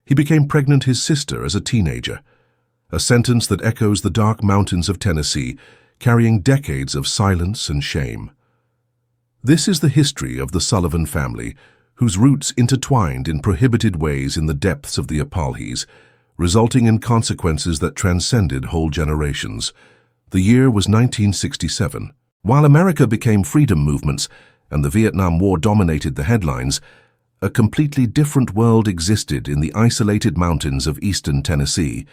He became pregnant his sister as a teenager, a sentence that echoes the dark mountains of Tennessee, carrying decades of silence and shame. This is the history of the Sullivan family, whose roots intertwined in prohibited ways in the depths of the Appalachians, resulting in consequences that transcended whole generations. The year was 1967. While America became freedom movements and the Vietnam War dominated the headlines, a completely different world existed in the isolated mountains of eastern Tennessee.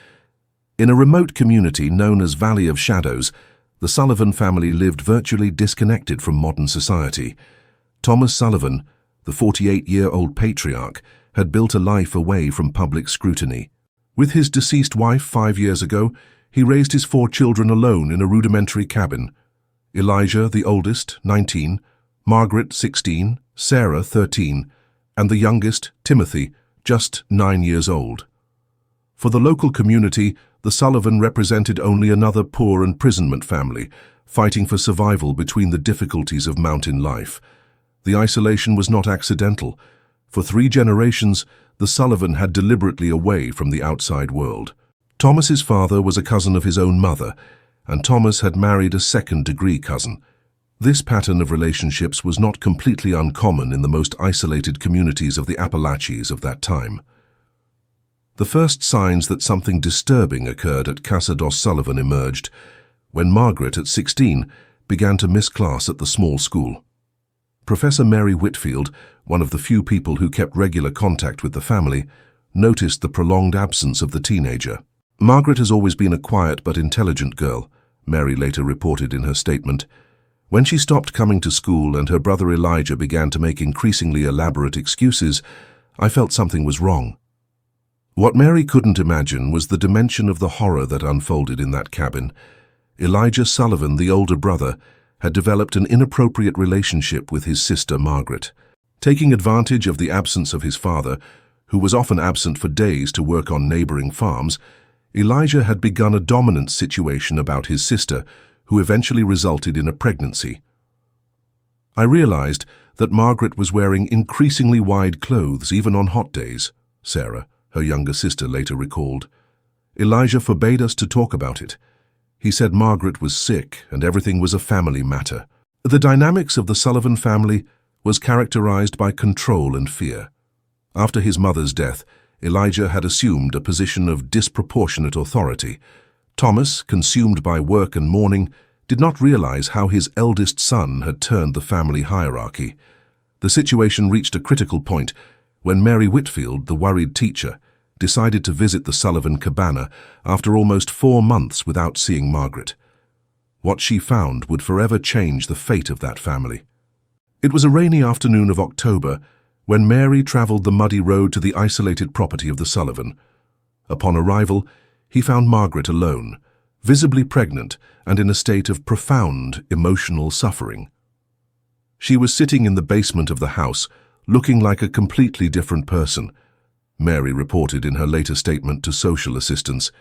In a remote community known as Valley of Shadows, the Sullivan family lived virtually disconnected from modern society. Thomas Sullivan, the 48-year-old patriarch, had built a life away from public scrutiny. With his deceased wife 5 years ago, he raised his 4 children alone in a rudimentary cabin. Elijah, the oldest, 19, Margaret, 16, Sarah, 13, and the youngest, Timothy, just 9 years old. For the local community, the Sullivan represented only another poor imprisonment family, fighting for survival between the difficulties of mountain life. The isolation was not accidental. For 3 generations, the Sullivan had deliberately away from the outside world. Thomas's father was a cousin of his own mother, and Thomas had married a second-degree cousin. This pattern of relationships was not completely uncommon in the most isolated communities of the Appalachians of that time. The first signs that something disturbing occurred at Casa dos Sullivan emerged when Margaret, at 16, began to miss class at the small school. Professor Mary Whitfield, one of the few people who kept regular contact with the family, noticed the prolonged absence of the teenager. Margaret has always been a quiet but intelligent girl, Mary later reported in her statement. When she stopped coming to school and her brother Elijah began to make increasingly elaborate excuses, I felt something was wrong. What Mary couldn't imagine was the dimension of the horror that unfolded in that cabin. Elijah Sullivan, the older brother, had developed an inappropriate relationship with his sister Margaret. Taking advantage of the absence of his father, who was often absent for days to work on neighboring farms, Elijah had begun a dominant situation about his sister, who eventually resulted in a pregnancy. I realized that Margaret was wearing increasingly wide clothes even on hot days, Sarah, her younger sister, later recalled. Elijah forbade us to talk about it. He said Margaret was sick and everything was a family matter. The dynamics of the Sullivan family was characterized by control and fear. After his mother's death, Elijah had assumed a position of disproportionate authority. Thomas, consumed by work and mourning, did not realize how his eldest son had turned the family hierarchy. The situation reached a critical point when Mary Whitfield, the worried teacher, decided to visit the Sullivan cabana after almost 4 months without seeing Margaret. What she found would forever change the fate of that family. It was a rainy afternoon of October when Mary traveled the muddy road to the isolated property of the Sullivan. Upon arrival, he found Margaret alone, visibly pregnant and in a state of profound emotional suffering. She was sitting in the basement of the house, looking like a completely different person. Mary reported in her later statement to social assistants,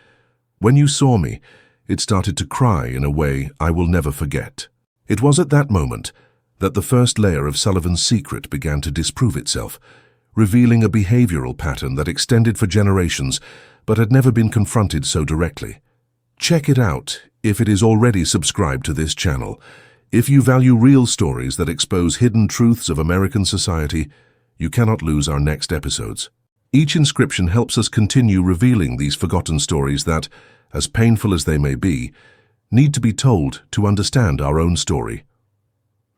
"When you saw me, it started to cry in a way I will never forget." It was at that moment that the first layer of Sullivan's secret began to disprove itself, revealing a behavioral pattern that extended for generations but had never been confronted so directly. Check it out if it is already subscribed to this channel. If you value real stories that expose hidden truths of American society, you cannot lose our next episodes. Each inscription helps us continue revealing these forgotten stories that, as painful as they may be, need to be told to understand our own story.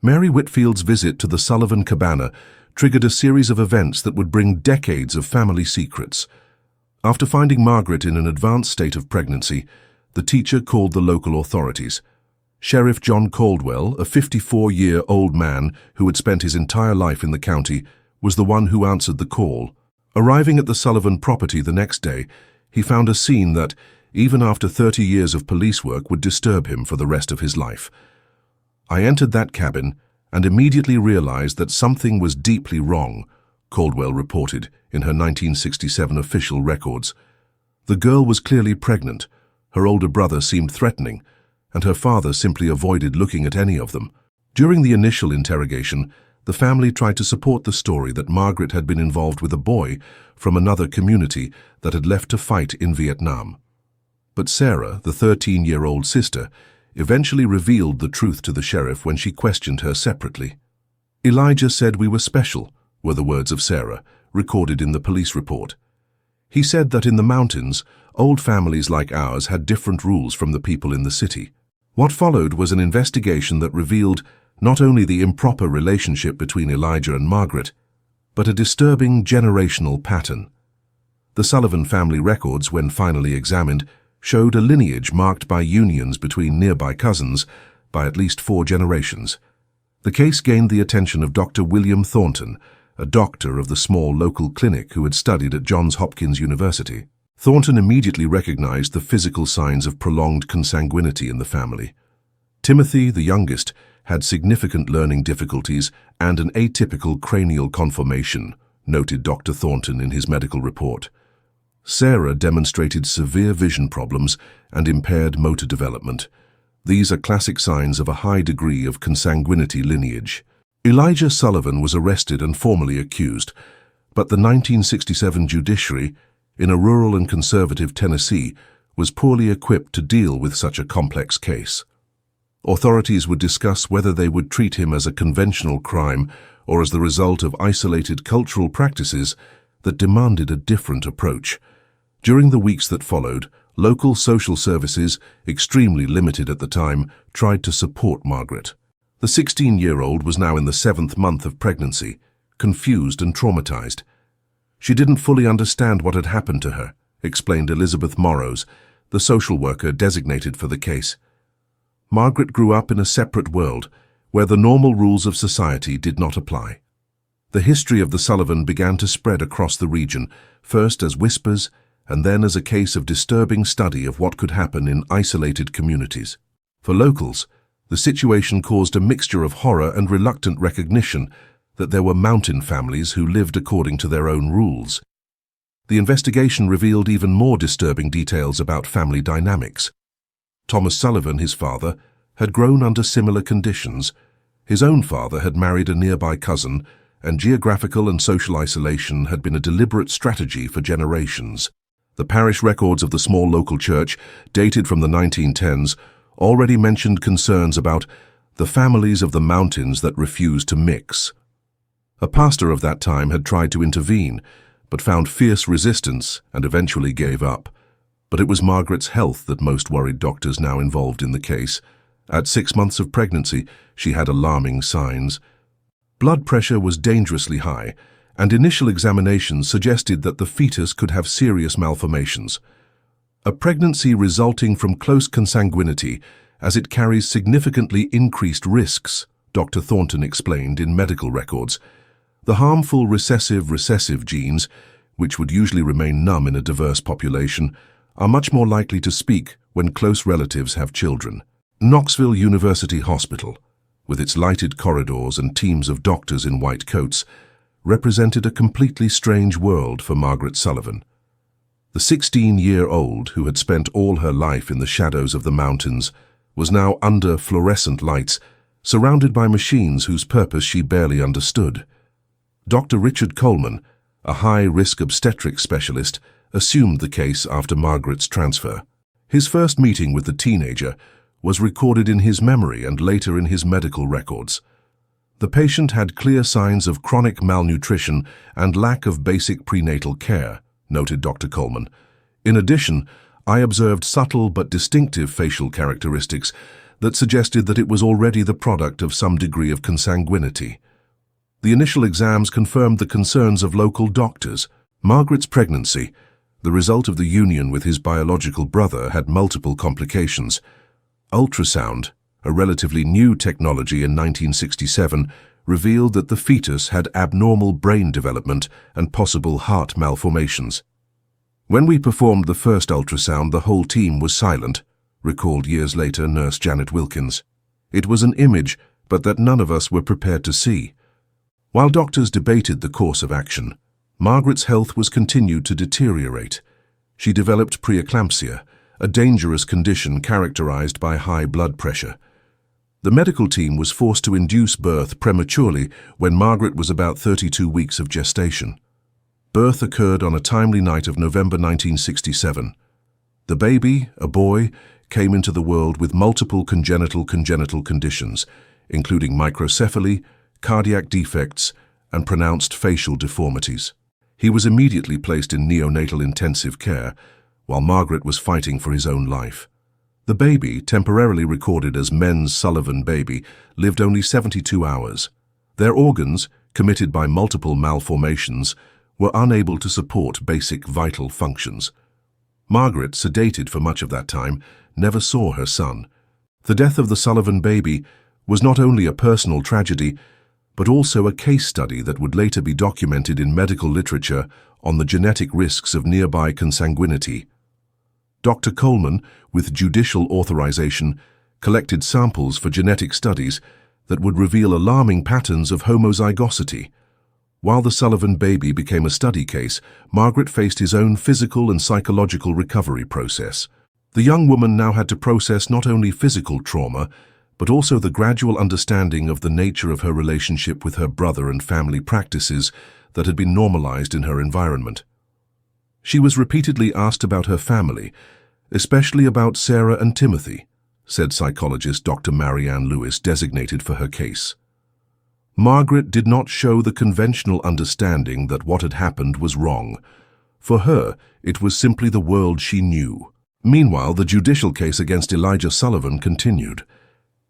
Mary Whitfield's visit to the Sullivan cabana triggered a series of events that would bring decades of family secrets. After finding Margaret in an advanced state of pregnancy, the teacher called the local authorities. Sheriff John Caldwell, a 54-year-old man who had spent his entire life in the county, was the one who answered the call. Arriving at the Sullivan property the next day, he found a scene that, even after 30 years of police work, would disturb him for the rest of his life. "I entered that cabin and immediately realized that something was deeply wrong," Caldwell reported in her 1967 official records. The girl was clearly pregnant, her older brother seemed threatening, and her father simply avoided looking at any of them. During the initial interrogation, the family tried to support the story that Margaret had been involved with a boy from another community that had left to fight in Vietnam. But Sarah, the 13-year-old sister, eventually revealed the truth to the sheriff when she questioned her separately. "Elijah said we were special," were the words of Sarah, recorded in the police report. "He said that in the mountains, old families like ours had different rules from the people in the city." What followed was an investigation that revealed not only the improper relationship between Elijah and Margaret, but a disturbing generational pattern. The Sullivan family records, when finally examined, showed a lineage marked by unions between nearby cousins by at least 4 generations. The case gained the attention of Dr. William Thornton, a doctor of the small local clinic who had studied at Johns Hopkins University. Thornton immediately recognized the physical signs of prolonged consanguinity in the family. Timothy, the youngest, had significant learning difficulties and an atypical cranial conformation, noted Dr. Thornton in his medical report. Sarah demonstrated severe vision problems and impaired motor development. These are classic signs of a high degree of consanguinity lineage. Elijah Sullivan was arrested and formally accused, but the 1967 judiciary, in a rural and conservative Tennessee, was poorly equipped to deal with such a complex case. Authorities would discuss whether they would treat him as a conventional crime or as the result of isolated cultural practices that demanded a different approach. During the weeks that followed, local social services, extremely limited at the time, tried to support Margaret. The 16-year-old was now in the 7th month of pregnancy, confused and traumatized. She didn't fully understand what had happened to her, explained Elizabeth Morrows, the social worker designated for the case. Margaret grew up in a separate world, where the normal rules of society did not apply. The history of the Sullivan began to spread across the region, first as whispers, and then as a case of disturbing study of what could happen in isolated communities. For locals, the situation caused a mixture of horror and reluctant recognition that there were mountain families who lived according to their own rules. The investigation revealed even more disturbing details about family dynamics. Thomas Sullivan, his father, had grown under similar conditions. His own father had married a nearby cousin, and geographical and social isolation had been a deliberate strategy for generations. The parish records of the small local church, dated from the 1910s, already mentioned concerns about the families of the mountains that refused to mix. A pastor of that time had tried to intervene, but found fierce resistance and eventually gave up. But it was Margaret's health that most worried doctors now involved in the case. At 6 months of pregnancy, she had alarming signs. Blood pressure was dangerously high, and initial examinations suggested that the fetus could have serious malformations. A pregnancy resulting from close consanguinity, as it carries significantly increased risks, Dr. Thornton explained in medical records. The harmful recessive genes, which would usually remain numb in a diverse population, are much more likely to speak when close relatives have children. Knoxville University Hospital, with its lighted corridors and teams of doctors in white coats, represented a completely strange world for Margaret Sullivan. The 16-year-old, who had spent all her life in the shadows of the mountains, was now under fluorescent lights, surrounded by machines whose purpose she barely understood. Dr. Richard Coleman, a high-risk obstetrics specialist, assumed the case after Margaret's transfer. His first meeting with the teenager was recorded in his memory and later in his medical records. The patient had clear signs of chronic malnutrition and lack of basic prenatal care, noted Dr. Coleman. In addition, I observed subtle but distinctive facial characteristics that suggested that it was already the product of some degree of consanguinity. The initial exams confirmed the concerns of local doctors. Margaret's pregnancy, the result of the union with his biological brother, had multiple complications. Ultrasound, a relatively new technology in 1967, revealed that the fetus had abnormal brain development and possible heart malformations. When we performed the first ultrasound, the whole team was silent, recalled years later nurse Janet Wilkins. It was an image, but that none of us were prepared to see. While doctors debated the course of action, Margaret's health was continued to deteriorate. She developed preeclampsia, a dangerous condition characterized by high blood pressure. The medical team was forced to induce birth prematurely when Margaret was about 32 weeks of gestation. Birth occurred on a timely night of November 1967. The baby, a boy, came into the world with multiple congenital conditions, including microcephaly, cardiac defects, and pronounced facial deformities. He was immediately placed in neonatal intensive care, while Margaret was fighting for his own life. The baby, temporarily recorded as Men's Sullivan baby, lived only 72 hours. Their organs, committed by multiple malformations, were unable to support basic vital functions. Margaret, sedated for much of that time, never saw her son. The death of the Sullivan baby was not only a personal tragedy, but also a case study that would later be documented in medical literature on the genetic risks of nearby consanguinity. Dr. Coleman, with judicial authorization, collected samples for genetic studies that would reveal alarming patterns of homozygosity. While the Sullivan baby became a study case, Margaret faced his own physical and psychological recovery process. The young woman now had to process not only physical trauma, but also the gradual understanding of the nature of her relationship with her brother and family practices that had been normalized in her environment. She was repeatedly asked about her family, especially about Sarah and Timothy, said psychologist Dr. Marianne Lewis, designated for her case. Margaret did not show the conventional understanding that what had happened was wrong. For her, it was simply the world she knew. Meanwhile, the judicial case against Elijah Sullivan continued.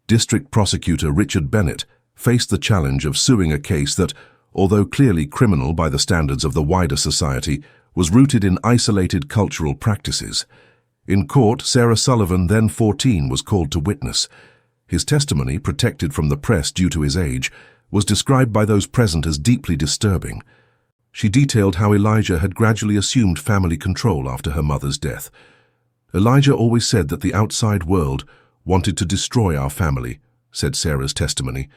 District Prosecutor Richard Bennett faced the challenge of suing a case that, although clearly criminal by the standards of the wider society, was rooted in isolated cultural practices. In court, Sarah Sullivan, then 14, was called to witness. His testimony, protected from the press due to his age, was described by those present as deeply disturbing. She detailed how Elijah had gradually assumed family control after her mother's death. Elijah always said that the outside world wanted to destroy our family, said Sarah's testimony.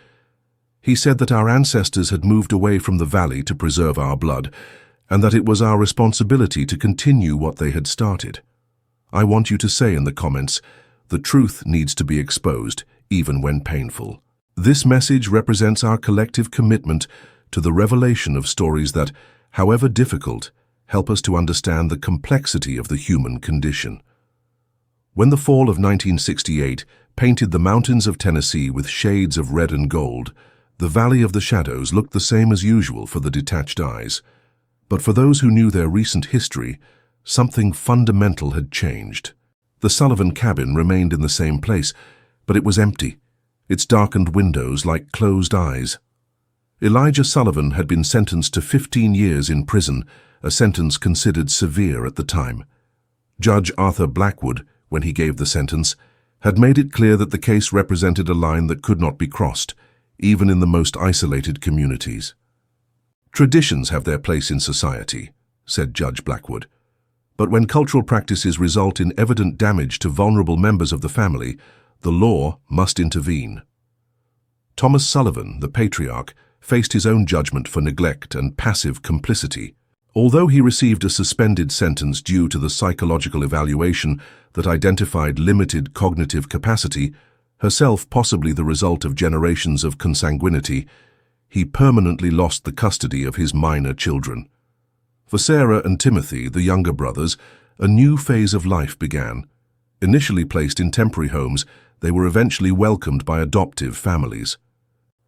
He said that our ancestors had moved away from the valley to preserve our blood, and that it was our responsibility to continue what they had started. I want you to say in the comments, the truth needs to be exposed, even when painful. This message represents our collective commitment to the revelation of stories that, however difficult, help us to understand the complexity of the human condition. When the fall of 1968 painted the mountains of Tennessee with shades of red and gold, the Valley of the Shadows looked the same as usual for the detached eyes. But for those who knew their recent history, something fundamental had changed. The Sullivan cabin remained in the same place, but it was empty, its darkened windows like closed eyes. Elijah Sullivan had been sentenced to 15 years in prison, a sentence considered severe at the time. Judge Arthur Blackwood, when he gave the sentence, had made it clear that the case represented a line that could not be crossed, even in the most isolated communities. Traditions have their place in society, said Judge Blackwood. But when cultural practices result in evident damage to vulnerable members of the family, the law must intervene. Thomas Sullivan, the patriarch, faced his own judgment for neglect and passive complicity. Although he received a suspended sentence due to the psychological evaluation that identified limited cognitive capacity, herself possibly the result of generations of consanguinity, he permanently lost the custody of his minor children. For Sarah and Timothy, the younger brothers, a new phase of life began. Initially placed in temporary homes, they were eventually welcomed by adoptive families.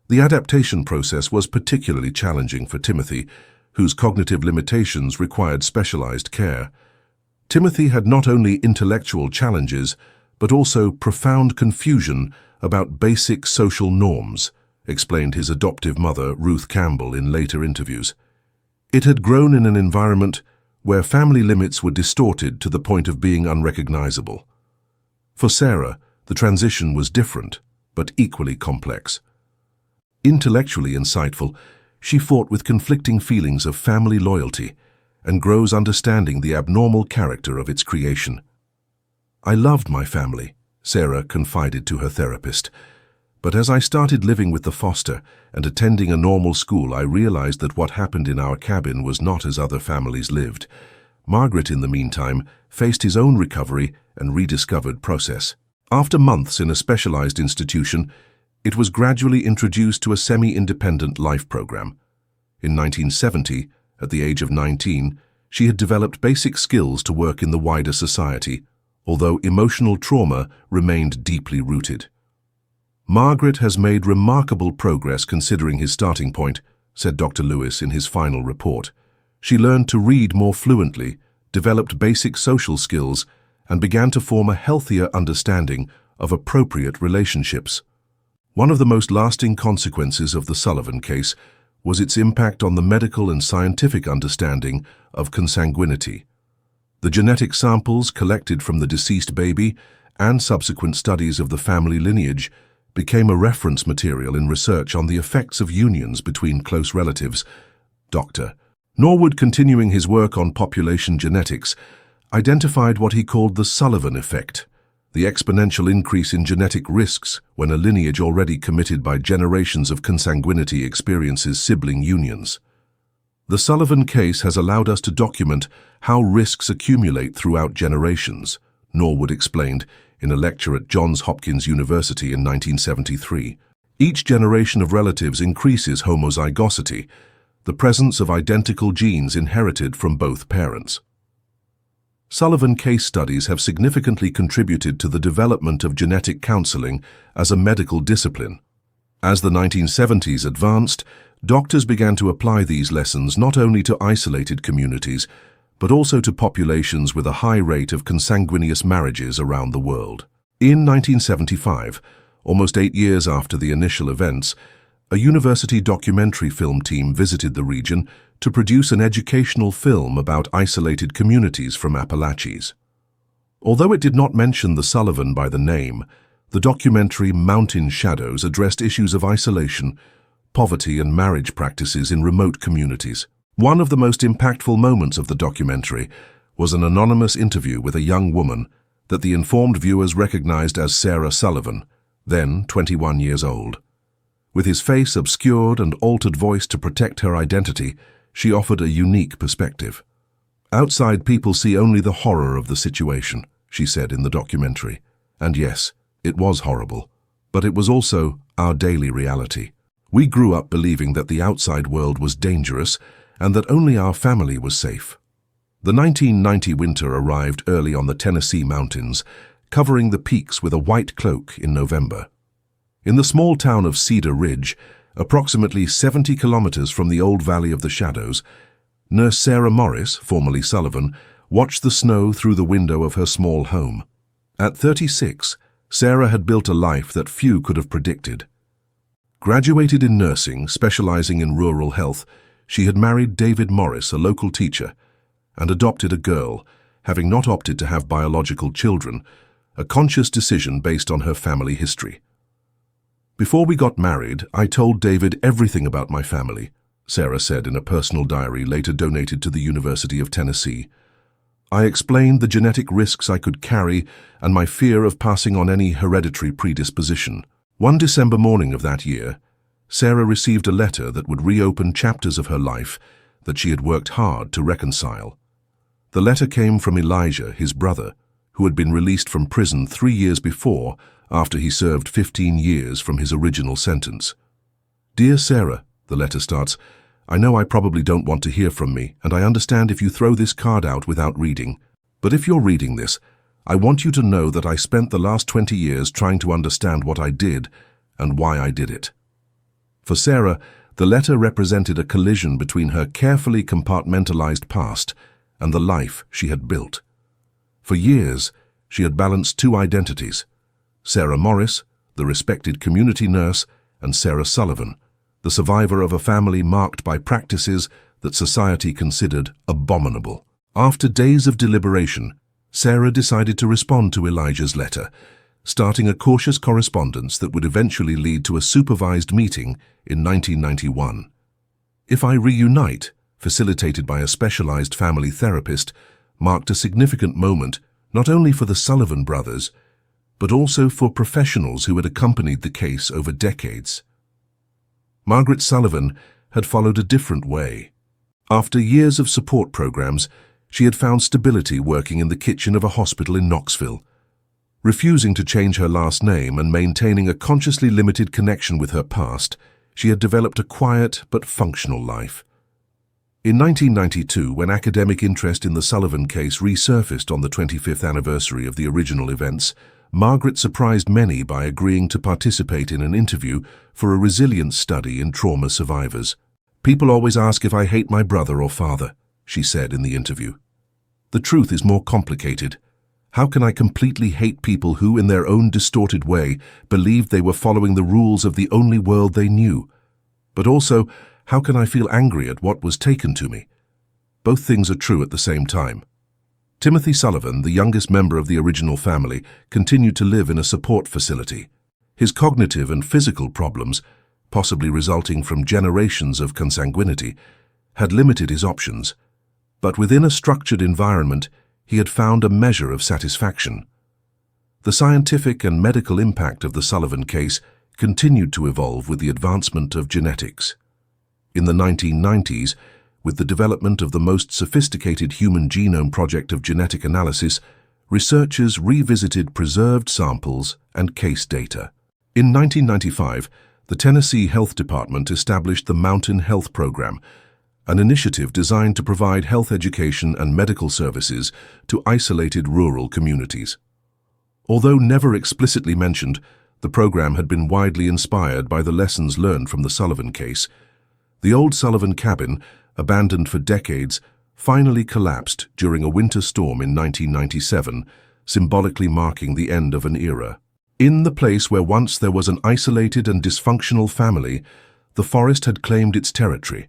The adaptation process was particularly challenging for Timothy, whose cognitive limitations required specialized care. Timothy had not only intellectual challenges, but also profound confusion about basic social norms, explained his adoptive mother, Ruth Campbell, in later interviews. It had grown in an environment where family limits were distorted to the point of being unrecognizable. For Sarah, the transition was different, but equally complex. Intellectually insightful, she fought with conflicting feelings of family loyalty and grows understanding the abnormal character of its creation. I loved my family, Sarah confided to her therapist. But as I started living with the foster and attending a normal school, I realized that what happened in our cabin was not as other families lived. Margaret, in the meantime, faced his own recovery and rediscovered process. After months in a specialized institution, it was gradually introduced to a semi-independent life program. In 1970, at the age of 19, she had developed basic skills to work in the wider society, although emotional trauma remained deeply rooted. "Margaret has made remarkable progress considering his starting point," said Dr. Lewis in his final report. "She learned to read more fluently, developed basic social skills, and began to form a healthier understanding of appropriate relationships." One of the most lasting consequences of the Sullivan case was its impact on the medical and scientific understanding of consanguinity. The genetic samples collected from the deceased baby and subsequent studies of the family lineage became a reference material in research on the effects of unions between close relatives. Dr. Norwood, continuing his work on population genetics, identified what he called the Sullivan effect, the exponential increase in genetic risks when a lineage already committed by generations of consanguinity experiences sibling unions. The Sullivan case has allowed us to document how risks accumulate throughout generations, Norwood explained in a lecture at Johns Hopkins University in 1973. Each generation of relatives increases homozygosity, the presence of identical genes inherited from both parents. Sullivan case studies have significantly contributed to the development of genetic counseling as a medical discipline. As the 1970s advanced, doctors began to apply these lessons not only to isolated communities, but also to populations with a high rate of consanguineous marriages around the world. In 1975, almost 8 years after the initial events, a university documentary film team visited the region to produce an educational film about isolated communities from Appalachians. Although it did not mention the Sullivan by the name, the documentary Mountain Shadows addressed issues of isolation, poverty, and marriage practices in remote communities. One of the most impactful moments of the documentary was an anonymous interview with a young woman that the informed viewers recognized as Sarah Sullivan, then 21 years old. With his face obscured and altered voice to protect her identity, she offered a unique perspective. "Outside people see only the horror of the situation," she said in the documentary. And yes, it was horrible, but it was also our daily reality. We grew up believing that the outside world was dangerous and that only our family was safe. The 1990 winter arrived early on the Tennessee mountains, covering the peaks with a white cloak in November. In the small town of Cedar Ridge, approximately 70 kilometers from the old Valley of the Shadows, nurse Sarah Morris, formerly Sullivan, watched the snow through the window of her small home. At 36, Sarah had built a life that few could have predicted. Graduated in nursing, specializing in rural health, she had married David Morris, a local teacher, and adopted a girl, having not opted to have biological children, a conscious decision based on her family history. "Before we got married, I told David everything about my family," Sarah said in a personal diary later donated to the University of Tennessee. "I explained the genetic risks I could carry and my fear of passing on any hereditary predisposition." One December morning of that year, Sarah received a letter that would reopen chapters of her life that she had worked hard to reconcile. The letter came from Elijah, his brother, who had been released from prison 3 years before after he served 15 years from his original sentence. "Dear Sarah," the letter starts, "I know I probably don't want to hear from me, and I understand if you throw this card out without reading. But if you're reading this, I want you to know that I spent the last 20 years trying to understand what I did and why I did it." For Sarah, the letter represented a collision between her carefully compartmentalized past and the life she had built. For years, she had balanced two identities: Sarah Morris, the respected community nurse, and Sarah Sullivan, the survivor of a family marked by practices that society considered abominable. After days of deliberation, Sarah decided to respond to Elijah's letter, starting a cautious correspondence that would eventually lead to a supervised meeting in 1991. "If I Reunite," facilitated by a specialized family therapist, marked a significant moment not only for the Sullivan brothers, but also for professionals who had accompanied the case over decades. Margaret Sullivan had followed a different way. After years of support programs, she had found stability working in the kitchen of a hospital in Knoxville. Refusing to change her last name and maintaining a consciously limited connection with her past, she had developed a quiet but functional life. In 1992, when academic interest in the Sullivan case resurfaced on the 25th anniversary of the original events, Margaret surprised many by agreeing to participate in an interview for a resilience study in trauma survivors. "People always ask if I hate my brother or father," she said in the interview. "The truth is more complicated. How can I completely hate people who, in their own distorted way, believed they were following the rules of the only world they knew? But also, how can I feel angry at what was taken to me? Both things are true at the same time." Timothy Sullivan, the youngest member of the original family, continued to live in a support facility. His cognitive and physical problems, possibly resulting from generations of consanguinity, had limited his options. But within a structured environment, he had found a measure of satisfaction. The scientific and medical impact of the Sullivan case continued to evolve with the advancement of genetics. In the 1990s, with the development of the most sophisticated human genome project of genetic analysis, researchers revisited preserved samples and case data. In 1995, the Tennessee Health Department established the Mountain Health Program, an initiative designed to provide health education and medical services to isolated rural communities. Although never explicitly mentioned, the program had been widely inspired by the lessons learned from the Sullivan case. The old Sullivan cabin, abandoned for decades, finally collapsed during a winter storm in 1997, symbolically marking the end of an era. In the place where once there was an isolated and dysfunctional family, the forest had claimed its territory.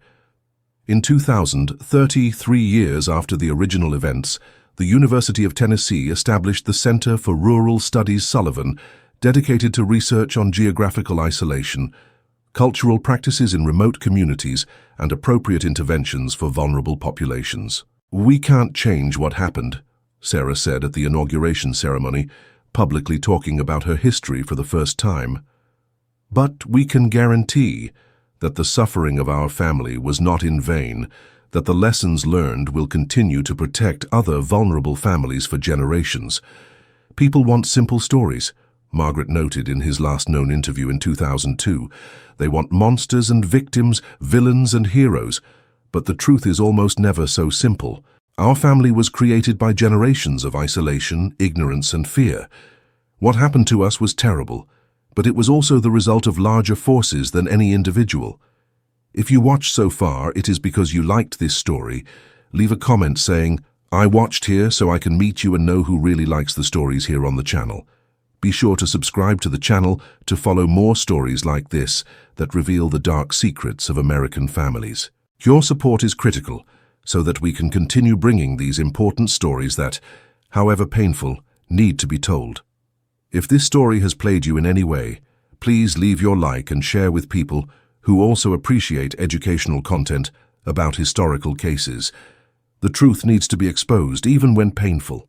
In 2000, 33 years after the original events, the University of Tennessee established the Center for Rural Studies Sullivan, dedicated to research on geographical isolation, cultural practices in remote communities, and appropriate interventions for vulnerable populations. "We can't change what happened," Sarah said at the inauguration ceremony, publicly talking about her history for the first time. "But we can guarantee that the suffering of our family was not in vain, that the lessons learned will continue to protect other vulnerable families for generations. People want simple stories," Margaret noted in his last known interview in 2002. "They want monsters and victims, villains and heroes. But the truth is almost never so simple. Our family was created by generations of isolation, ignorance and fear. What happened to us was terrible, but it was also the result of larger forces than any individual. If you watched so far, it is because you liked this story. Leave a comment saying, 'I watched here so I can meet you and know who really likes the stories here on the channel.' Be sure to subscribe to the channel to follow more stories like this that reveal the dark secrets of American families. Your support is critical so that we can continue bringing these important stories that, however painful, need to be told. If this story has played you in any way, please leave your like and share with people who also appreciate educational content about historical cases. The truth needs to be exposed even when painful.